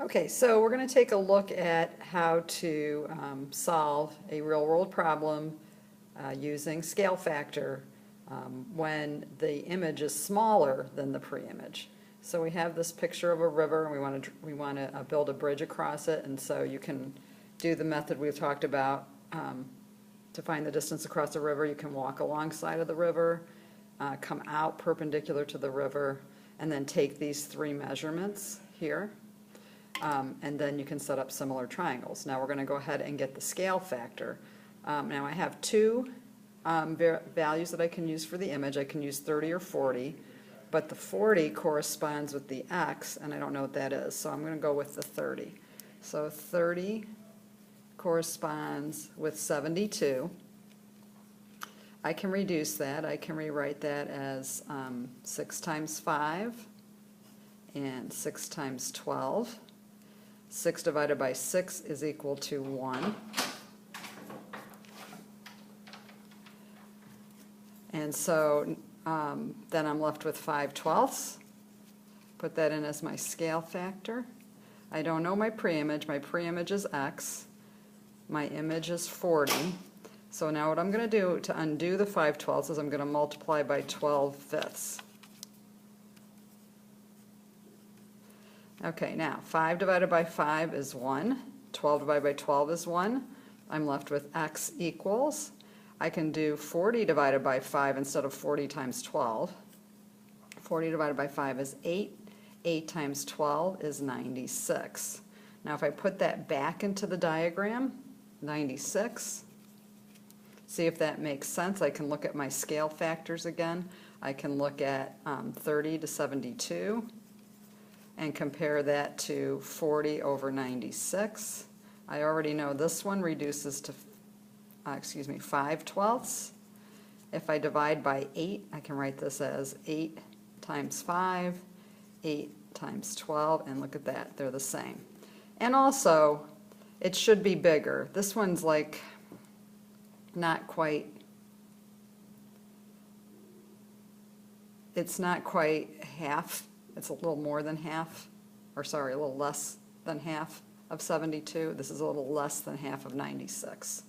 Okay, so we're going to take a look at how to solve a real-world problem using scale factor when the image is smaller than the pre-image. So we have this picture of a river, and we want to build a bridge across it, and so you can do the method we've talked about to find the distance across the river. You can walk alongside of the river, come out perpendicular to the river, and then take these three measurements here. And then you can set up similar triangles. Now we're going to go ahead and get the scale factor. Now I have two values that I can use for the image. I can use 30 or 40, but the 40 corresponds with the x, and I don't know what that is, so I'm going to go with the 30. So 30 corresponds with 72. I can reduce that. I can rewrite that as 6 times 5 and 6 times 12. 6 divided by 6 is equal to 1. And so then I'm left with 5/12. Put that in as my scale factor. I don't know my pre-image. My pre-image is x. My image is 40. So now what I'm going to do to undo the 5/12 is I'm going to multiply by 12/5. Okay, now 5 divided by 5 is 1. 12 divided by 12 is 1. I'm left with x equals. I can do 40 divided by 5 instead of 40 times 12. 40 divided by 5 is 8. 8 times 12 is 96. Now if I put that back into the diagram, 96, see if that makes sense. I can look at my scale factors again. I can look at 30 to 72. And compare that to 40 over 96. I already know this one reduces to 5/12. If I divide by 8, I can write this as 8 times 5, 8 times 12, and look at that, they're the same. And also, it should be bigger. This one's like not quite, it's not quite half. It's a little more than half, or sorry, a little less than half of 72. This is a little less than half of 96.